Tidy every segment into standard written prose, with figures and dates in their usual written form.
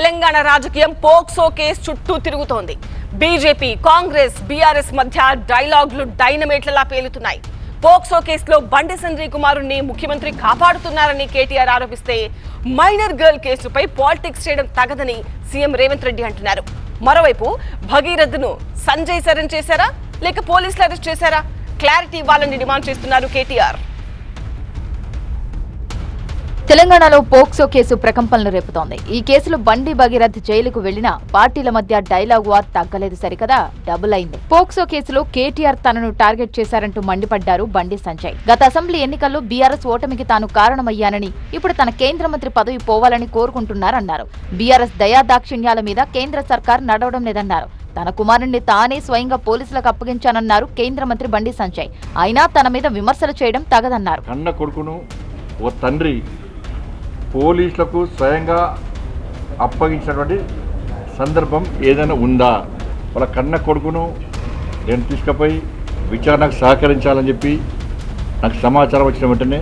తెలంగాణ రాజకీయం POCSO case చుట్టూ తిరుగుతోంది. బీజేపీ, కాంగ్రెస్, బీఆర్ఎస్ మధ్య డైలాగులు డైనమేట్లలా పేలుతున్నాయి. పోక్సో కేసులో బండి సంజయ్ కుమారుణ్ణి ముఖ్యమంత్రి కాపాడుతున్నారని కేటీఆర్ ఆరోపిస్తే, మైనర్ గర్ల్ కేసుపై పాలిటిక్స్ చేయడం తగదని సీఎం రేవంత్ రెడ్డి అంటున్నారు. మరోవైపు భగీరథ్ను సంజయ్ సరెండర్ చేశారా లేక పోలీసులు అరెస్ట్ చేశారా? క్లారిటీ ఇవ్వాలని డిమాండ్ చేస్తున్నారు కేటీఆర్. తెలంగాణలో పోక్సో కేసు ప్రకంపనలు రేపుతోంది. ఈ కేసులో బండి భగీరథ్ జైలుకు వెళ్లినా పార్టీల మధ్య డైలాగ్ వార్ తగ్గలేదు, సరికదా డబుల్ అయింది. పోక్సో కేసులో కేటీఆర్ తనను టార్గెట్ చేశారంటూ మండిపడ్డారు బండి సంజయ్. గత అసెంబ్లీ ఎన్నికల్లో బీఆర్ఎస్ ఓటమికి తాను కారణమయ్యానని, ఇప్పుడు తన కేంద్ర మంత్రి పదవి పోవాలని కోరుకుంటున్నారన్నారు. బీఆర్ఎస్ దయాదాక్షిణ్యాల మీద కేంద్ర సర్కార్ నడవడం లేదన్నారు. తన కుమారుణ్ణి తానే స్వయంగా పోలీసులకు అప్పగించానన్నారు కేంద్ర మంత్రి బండి సంజయ్. అయినా తన మీద విమర్శలు చేయడం తగదన్నారు. కన్న కొడుకును ఓ తండ్రి పోలీసులకు స్వయంగా అప్పగించినటువంటి సందర్భం ఏదైనా ఉందా? వాళ్ళ కన్న కొడుకును నేను తీసుకుపోయి విచారణకు సహకరించాలని చెప్పి నాకు సమాచారం వచ్చిన వెంటనే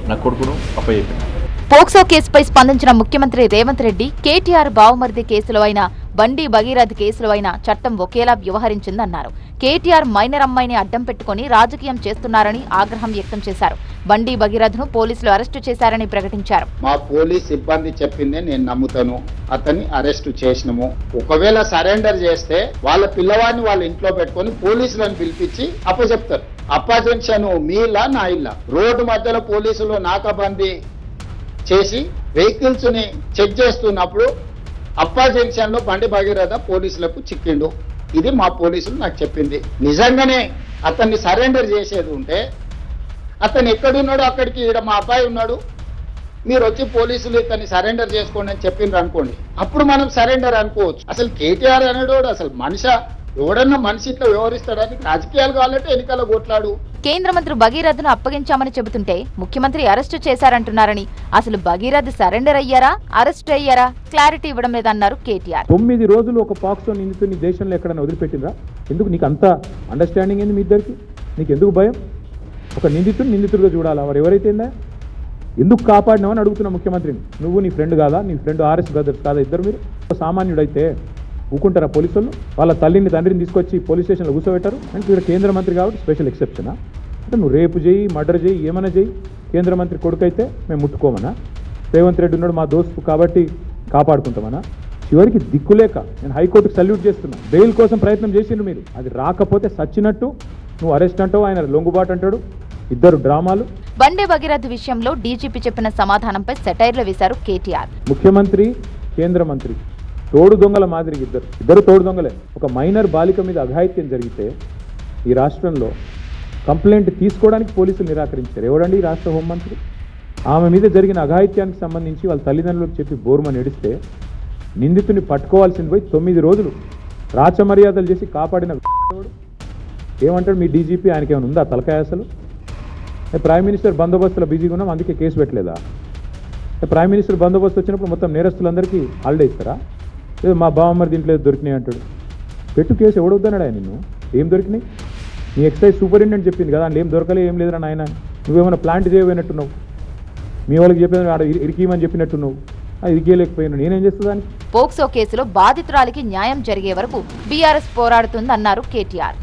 నా కొడుకును అప్పగించాను. పోక్సో కేసుపై స్పందించిన ముఖ్యమంత్రి రేవంత్ రెడ్డి, కేటీఆర్ బావమర్ది కేసులో అయినా బండి భగీరథ్ కేసులో అయినా చట్టం ఒకేలా వ్యవహరించిందన్నారు. కేటీఆర్ మైనర్ అమ్మాయిని అడ్డం పెట్టుకుని రాజకీయం చేస్తున్నారని ఆగ్రహం వ్యక్తం చేశారు. బండి భగీరథ్ను పోలీసులు అరెస్టు చేశారని ప్రకటించారు. మా పోలీస్ సిబ్బంది చెప్పిందే నేను నమ్ముతాను. అతన్ని అరెస్టు చేసినము. ఒకవేళ సరెండర్ చేస్తే వాళ్ళ పిల్లవాడిని వాళ్ళ ఇంట్లో పెట్టుకొని పోలీసులను పిలిపించి అప్పచెప్తారు. అప్పజెన్షన్ మీ ఇల్లా నా ఇల్లా? రోడ్డు మధ్యలో పోలీసులు నాకాబందీ చేసి వెహికల్స్ ని చెక్ చేస్తున్నప్పుడు అప్పా జంక్షన్ లో బండి భగీరథ పోలీసులకు చిక్కిండు. ఇది మా పోలీసులు నాకు చెప్పింది. నిజంగానే అతన్ని సరెండర్ చేసేది ఉంటే అతను ఎక్కడున్నాడో అక్కడికి ఈడ మా అబ్బాయి ఉన్నాడు, మీరు వచ్చి పోలీసులు ఇతన్ని సరెండర్ చేసుకోండి అని చెప్పిండ్రు అనుకోండి, అప్పుడు మనం సరెండర్ అనుకోవచ్చు. అసలు కేటీఆర్ అనేవాడు అసలు మనిషి ఎవడన్నా మనిషి ఇట్లా వ్యవహరిస్తాడని? రాజకీయాలు కావాలంటే ఎన్నికల కొట్లాడు. కేంద్ర మంత్రి భగీరథ్ను అప్పగించామని చెబుతుంటే ముఖ్యమంత్రి అరెస్టు చేశారంటున్నారని, అసలు భగీరథ్ సరెండర్ అయ్యారా అరెస్ట్ అయ్యారా క్లారిటీ ఇవ్వడం లేదన్నారు కేటీఆర్. 9 రోజులు ఒక పాక్సో నిందితుని దేశంలో ఎక్కడైనా వదిలిపెట్టిందా? ఎందుకు నీకు అంత అండర్స్టాండింగ్ ఏంది మీ ఇద్దరికి? నీకు ఎందుకు భయం? ఒక నిందితుడిగా చూడాలా? వారు ఎవరైతేందా ఎందుకు కాపాడినామని అడుగుతున్నా ముఖ్యమంత్రిని. నువ్వు నీ ఫ్రెండ్ కాదా? నీ ఫ్రెండ్ ఆర్ఎస్ బ్రదర్స్ కాదా ఇద్దరు? మీరు సామాన్యుడైతే ఊకుంటారా పోలీసులు? వాళ్ళ తల్లిని తండ్రిని తీసుకొచ్చి పోలీస్ స్టేషన్లో కూర్చోబెట్టారు అంటే మీరు కేంద్ర మంత్రి కాబట్టి స్పెషల్ ఎక్సెప్షనా? అంటే నువ్వు రేపు చేయి, మర్డర్ చేయి, ఏమైనా చేయి, కేంద్ర మంత్రి కొడుకు అయితే మేము ముట్టుకోమనా? రేవంత్ రెడ్డి ఉన్నాడు మా దోస్తు కాబట్టి కాపాడుకుంటామనా? చివరికి దిక్కులేక నేను హైకోర్టుకు సల్యూట్ చేస్తున్నా. బెయిల్ కోసం ప్రయత్నం చేసిండ్రు మీరు, అది రాకపోతే సచ్చినట్టు నువ్వు అరెస్ట్ అంటావు, ఆయన లొంగుబాటు అంటాడు. ఇద్దరు డ్రామాలు. బండి భగీరథ్ విషయంలో డీజీపీ చెప్పిన సమాధానంపై సెటైర్లు వేశారు కేటీఆర్. ముఖ్యమంత్రి, కేంద్ర మంత్రి తోడు దొంగల మాదిరిగా ఇద్దరు తోడు దొంగలే. ఒక మైనర్ బాలిక మీద అఘాయిత్యం జరిగితే ఈ రాష్ట్రంలో కంప్లైంట్ తీసుకోవడానికి పోలీసులు నిరాకరించారు. ఎవడండి ఈ రాష్ట్ర హోంమంత్రి? ఆమె మీద జరిగిన అఘాయిత్యానికి సంబంధించి వాళ్ళ తల్లిదండ్రులకు చెప్పి బోర్మని ఏడిస్తే నిందితుని పట్టుకోవాల్సింది పోయి 9 రోజులు రాచమర్యాదలు చేసి కాపాడిన ఏమంటాడు మీ డీజీపీ? ఆయనకి ఏమైనా ఉందా తలకాయ? అసలు ప్రైమ్ మినిస్టర్ బందోబస్తులో బిజీగా ఉన్నాం అందుకే కేసు పెట్టలేదా? ప్రైమ్ మినిస్టర్ బందోబస్తు వచ్చినప్పుడు మొత్తం నేరస్తులందరికీ హాలిడే ఇస్తారా? లేదు మా బావమ్మరి దీంట్లో దొరికినాయి అంటాడు. పెట్టు కేసు ఎవడొద్దన్నాడు ఆయన నిన్ను? ఏం దొరికినాయి? నీ ఎక్సైజ్ సూపరింటెండెంట్ చెప్పింది కదా, అందులో ఏం దొరకలే, ఏం లేదని ఆయన. నువ్వేమైనా ప్లాంట్ చేయబోయినట్టున్నావు, మీ వాళ్ళకి చెప్పేది ఆడ ఇరికీయమని చెప్పినట్టున్నావు, అది ఇరికేయలేకపోయినా నేనేం చేస్తుందానికి? పోక్సో కేసులో బాధితురాలికి న్యాయం జరిగే వరకు బీఆర్ఎస్ పోరాడుతుందన్నారు కేటీఆర్.